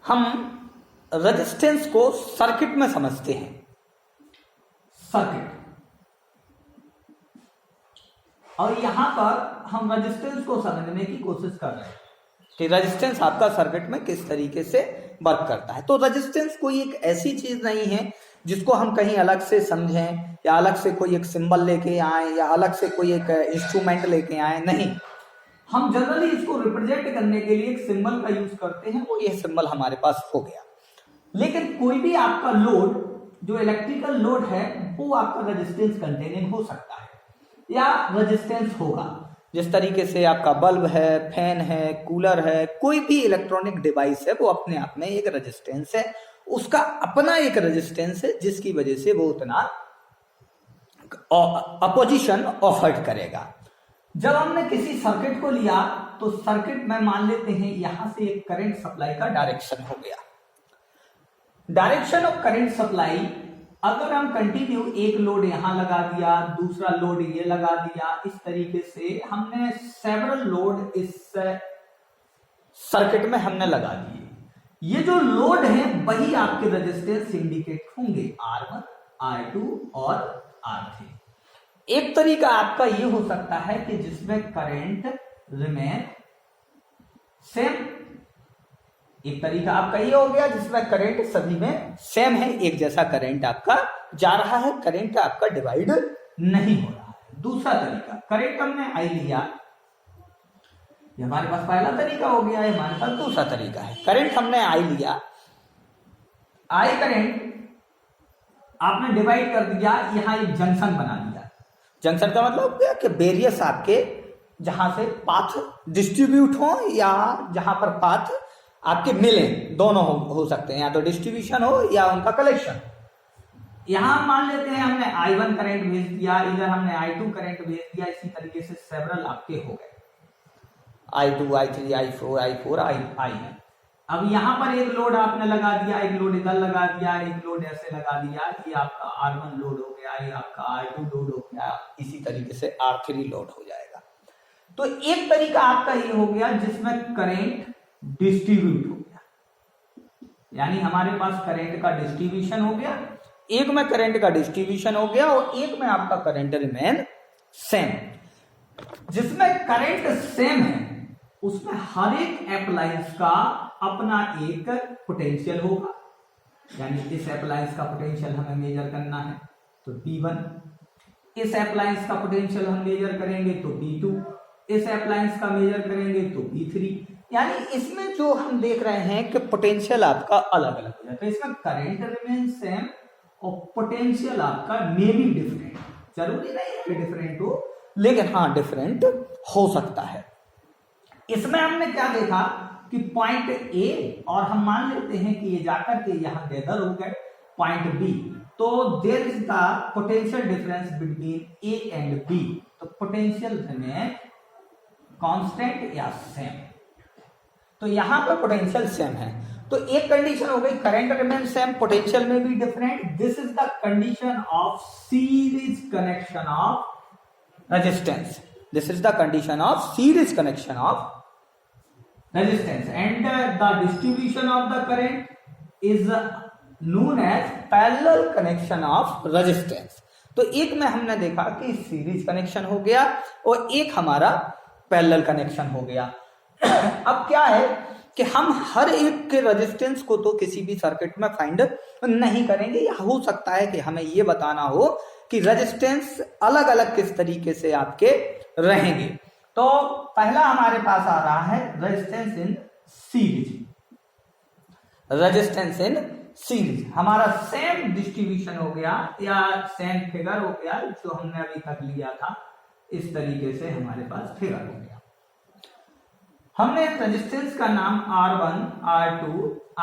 हम रेजिस्टेंस को सर्किट में समझते हैं। सर्किट, और यहां पर हम रेजिस्टेंस को समझने की कोशिश कर रहे हैं कि रेजिस्टेंस आपका सर्किट में किस तरीके से वर्क करता है। तो रेजिस्टेंस कोई एक ऐसी चीज नहीं है जिसको हम कहीं अलग से समझें या अलग से कोई एक सिंबल लेके आए या अलग से कोई एक इंस्ट्रूमेंट लेके आए, नहीं। हम जनरली इसको रिप्रेजेंट करने के लिए एक सिंबल का यूज करते हैं, वो ये सिंबल हमारे पास हो गया। लेकिन कोई भी आपका लोड, जो इलेक्ट्रिकल लोड है, वो आपका रेजिस्टेंस कंटेनिंग हो सकता है या रेजिस्टेंस होगा। जिस तरीके से आपका बल्ब है, फैन है, कूलर है, कोई भी इलेक्ट्रॉनिक डिवाइस है, वो अपने आप में एक रेजिस्टेंस है, उसका अपना एक रेजिस्टेंस है, जिसकी वजह से वो उतना अपोजिशन ऑफर करेगा। जब हमने किसी सर्किट को लिया तो सर्किट में मान लेते हैं यहां से एक करंट सप्लाई का डायरेक्शन हो गया। डायरेक्शन ऑफ करंट सप्लाई, अगर हम कंटिन्यू एक लोड यहां लगा दिया, दूसरा लोड ये लगा दिया, इस तरीके से हमने सेवरल लोड इस सर्किट में हमने लगा दिए। ये जो लोड है वही आपके रेजिस्टेंस इंडिकेट होंगे, R1, R2 और R3। एक तरीका आपका ये हो सकता है कि जिसमें करंट रिमेन सेम, एक तरीका आपका ये हो गया जिसमें करंट सभी में सेम है, एक जैसा करंट आपका जा रहा है, करंट आपका डिवाइड नहीं हो रहा है। दूसरा तरीका, करंट हमने आई लिया, ये हमारे पास पहला तरीका हो गया, ये हमारे पास दूसरा तरीका है। करंट हमने आई लिया, आई करंट आपने डिवाइड कर दिया, यहां एक जंक्शन बना दिया। जंक्शन का मतलब क्या कि वेरियस आपके जहां से पाथ डिस्ट्रीब्यूट हो या जहां पर पाथ आपके मिले, दोनों हो सकते हैं, या तो डिस्ट्रीब्यूशन हो या उनका कलेक्शन। यहां मान लेते हैं हमने I1 करंट भेज दिया, इधर हमने I2 करंट भेज दिया, इसी तरीके से सेवरल आपके हो गए, I2, I3, I4, I4, I है। अब यहां पर एक लोड आपने लगा दिया, एक लोड इधर लगा दिया, एक लोड ऐसे लगा दिया, ये आपका R1 लोड हो गया, ये आपका R2 लोड हो गया, इसी तरीके से R3 लोड हो जाएगा। तो एक तरीका आपका ये हो गया जिसमें करंट डिस्ट्रीब्यूट हो गया, यानी हमारे पास करंट का डिस्ट्रीब्यूशन हो गया, एक में करंट का डिस्ट्रीब्यूशन हो गया और एक में आपका करंट रिमेन सेम। जिसमें करंट सेम है उसमें हर एक अप्लायंस का अपना एक पोटेंशियल होगा, यानी इस अप्लायंस का पोटेंशियल हमें मेजर करना है तो P1, इस अप्लायंस का पोटेंशियल हम मेजर करेंगे तो P2, इस अप्लायंस का मेजर करेंगे तो P3। यानी इसमें जो हम देख रहे हैं कि पोटेंशियल आपका अलग अलग हो जाता है। इसमें करंट रिमेन सेम और पोटेंशियल आपका मे बी डिफरेंट, जरूरी नहीं है कि डिफरेंट हो, लेकिन हाँ डिफरेंट हो सकता है। इसमें हमने क्या देखा कि पॉइंट ए और हम मान लेते हैं कि ये जाकर के यहां गैदर हो गए पॉइंट बी, तो there is the potential difference between A and B, तो पोटेंशियल रिमेन कांस्टेंट या सेम, तो यहां पर पोटेंशियल सेम है। तो एक कंडीशन हो गई करंट रिमेन सेम, पोटेंशियल में भी different, this is the condition of series connection of resistance, this is the condition of series connection of resistance, and the distribution of the current is known as parallel connection of resistance। तो एक में हमने देखा कि series connection हो गया और एक हमारा पैरेलल कनेक्शन हो गया। अब क्या है कि हम हर एक के रेजिस्टेंस को तो किसी भी सर्किट में फाइंड नहीं करेंगे, या हो सकता है कि हमें ये बताना हो कि रेजिस्टेंस अलग अलग किस तरीके से आपके रहेंगे। तो पहला हमारे पास आ रहा है resistance in series. Resistance in series हमारा सेम डिस्ट्रीब्यूशन हो गया या सेम फिगर हो गया जो हमने अभी तक लिया था, इस तरीके से हमारे पास फिगर हो गया। हमने रेजिस्टेंस का नाम R1, R2,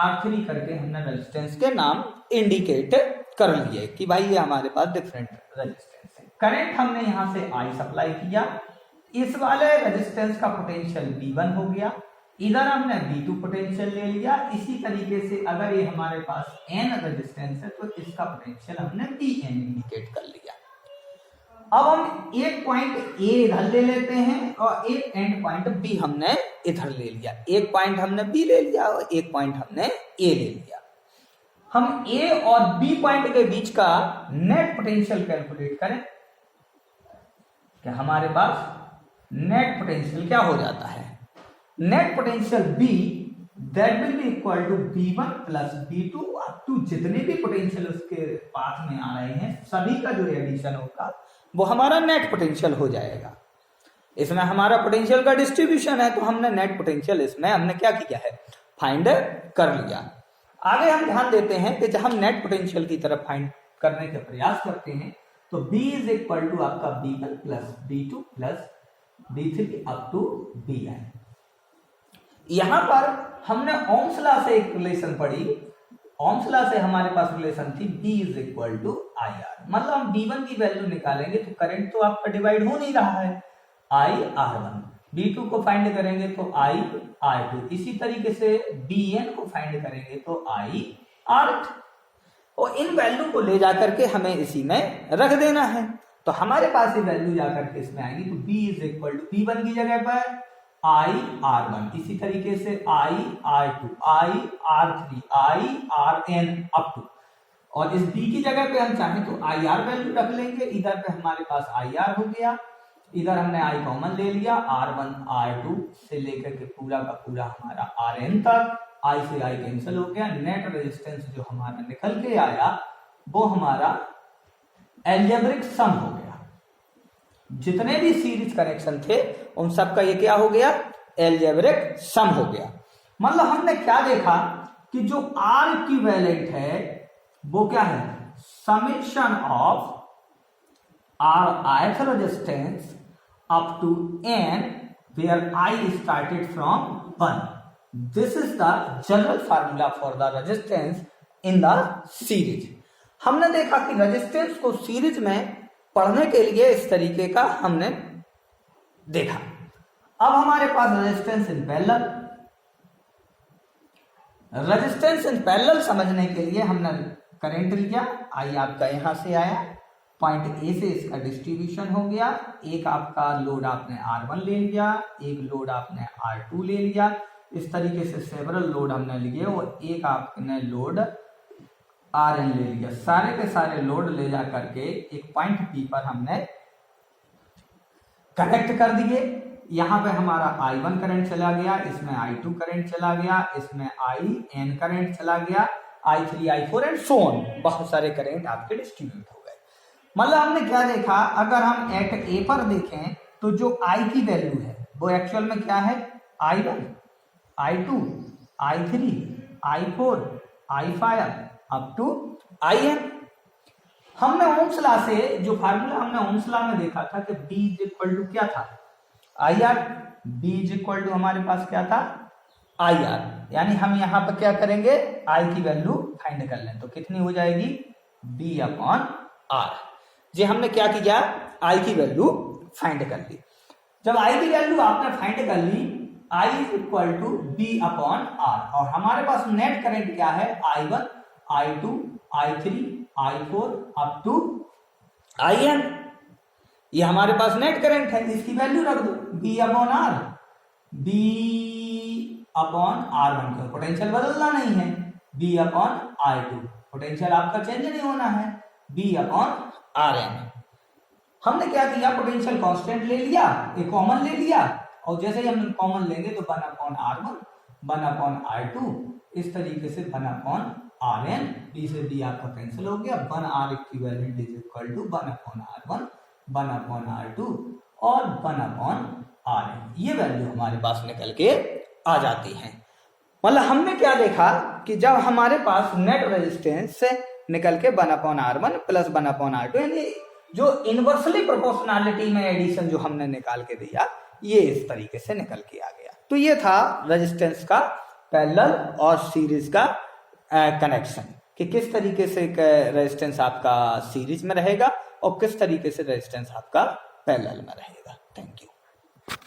R3 करके हमने रेजिस्टेंस के नाम इंडिकेट कर लिए कि भाई ये हमारे पास डिफरेंट रेजिस्टेंस है। करंट हमने यहां से I सप्लाई किया, इस वाले रेजिस्टेंस का पोटेंशियल V1 हो गया, इधर हमने V2 पोटेंशियल ले लिया। इसी तरीके से अगर ये हमारे पास N रेजिस्टेंस है तो इसका पोटेंशियल हमने Vn इंडिकेट कर लिया। अब हम एक पॉइंट ए इधर ले लेते हैं और एक एंड पॉइंट बी हमने इधर ले लिया। एक पॉइंट हमने बी ले लिया और एक पॉइंट हमने ए ले लिया। हम ए और बी पॉइंट के बीच का नेट पोटेंशियल कैलकुलेट करें। कि हमारे पास नेट पोटेंशियल क्या हो जाता है, net potential B that will be equal to B1 plus B2 up to जितने भी पोटेंशियल उसके पाथ में आ रहे हैं सभी का जो एडिशन होगा वो हमारा नेट पोटेंशियल हो जाएगा। इसमें हमारा पोटेंशियल का डिस्ट्रीब्यूशन है तो हमने नेट पोटेंशियल इसमें हमने क्या किया है, फाइंड कर लिया। आगे हम ध्यान देते हैं कि जब हम नेट पोटेंशियल की तरफ फाइंड करने के प्रयास करते हैं तो B इज इक्वल टू आपका B1 plus B2 plus B3 up to Bn। यहां पर हमने ओम्स लॉ से एक रिलेशन पढ़ी। ओम्स लॉ से हमारे पास रिलेशन थी B is equal to IR। मतलब हम B1 की वैल्यू निकालेंगे तो करंट तो आपका डिवाइड हो नहीं रहा है, IR1। B2 को फाइंड करेंगे तो IR2। इसी तरीके से Bn को फाइंड करेंगे तो IR3। और इन वैल्यू को ले जाकर के हमें इसी में रख देना है। तो हमारे पास ये वैल्यू जाकर के इसमें आएगी तो B is equal to B1 की जगह पर IR1, इसी तरीके से IR2, IR3, IRN up to, और इस B की जगह पे हम चाहें तो IR वैल्यू रख लेंगे। इधर पे हमारे पास IR हो गया, इधर हमने I कॉमन ले लिया, R1 R2 से लेकर के पूरा का पूरा हमारा RN तक, I से I कैंसिल हो गया। नेट रेजिस्टेंस जो हमारा निकल के आया वो हमारा एल्जेब्रिक सम हो गया। जितने भी सीरीज कनेक्शन थे उन सब का ये क्या हो गया, एल्जेब्रिक सम हो गया। मतलब हमने क्या देखा कि जो R इक्विवेलेंट है वो क्या है, summation of R ith resistance up to N where I started from 1. This is the general formula for the resistance in the series. हमने देखा कि रेजिस्टेंस को सीरीज में पढ़ने के लिए इस तरीके का हमने देखा। अब हमारे पास resistance in parallel, resistance in parallel समझने के लिए हमने करंट लिया। आई आपका यहां से आया, पॉइंट ए से इसका डिस्ट्रीब्यूशन हो गया। एक आपका लोड आपने R1 ले लिया, एक लोड आपने R2 ले लिया। इस तरीके से सेवरल लोड हमने लिए और एक आपने लोड RN ले लिया। सारे के सारे लोड ले जा करके एक पॉइंट P पर हमने कनेक्ट कर दिए। यहां पे हमारा I1 करंट चला गया, इसमें I2 करंट चला गया, इसमें IN करंट चला गया, I3 I4 and so on. बहुत सारे करंट आपके डिस्ट्रीब्यूट हो गए। मतलब हमने क्या देखा, अगर हम एट ए पर देखें तो जो I की वैल्यू है वो एक्चुअल में क्या है, I1 I2 I3 I4 I5 up to IN। हमने ओम्स लॉ से जो फार्मूला हमने ओम्स लॉ में देखा था कि B इज इक्वल टू क्या था, IR। B is equal to हमारे पास क्या था, IR। यानी हम यहां पर क्या करेंगे, I की वैल्यू फाइंड कर लें तो कितनी हो जाएगी, B अपॉन R। जी हमने क्या किया, I की वैल्यू फाइंड कर ली। जब I की वैल्यू आपने फाइंड कर ली, I is equal to B upon R, और हमारे पास नेट करंट क्या है, I1 I2 I3 I4 up to IN। ये हमारे पास नेट करंट है, इसकी वैल्यू रख दो B upon R। B upon R1 का पोटेंशियल बदलना नहीं है, B अपॉन R2 पोटेंशियल आपका चेंज नहीं होना है, B अपॉन RN। हमने क्या किया, पोटेंशियल कांस्टेंट ले लिया, एक कॉमन ले लिया, और जैसे ही हम कॉमन लेंगे तो 1 अपॉन R1 1 अपॉन R2, इस तरीके से 1 अपॉन RN। B से B आपका कैंसिल हो गया, 1 R equivalent is equal to 1 upon R1 1 upon R2 और 1 अपॉन RN। ये वैल्यू हमारे पास निकल के आ जाती है। मतलब हमने क्या देखा कि जब हमारे पास नेट रेजिस्टेंस से निकल के 1 upon R1 plus 1 upon R2, यानी जो इनवर्सली प्रोपोर्शनैलिटी में एडिशन जो हमने निकाल के दिया, ये इस तरीके से निकल के आ गया। तो ये था रेजिस्टेंस का पैरेलल और सीरीज का कनेक्शन, कि किस तरीके से रेजिस्टेंस आपका सीरीज में रहेगा और किस तरीके से रेजिस्टेंस आपका पैरेलल में रहेगा। Thank you.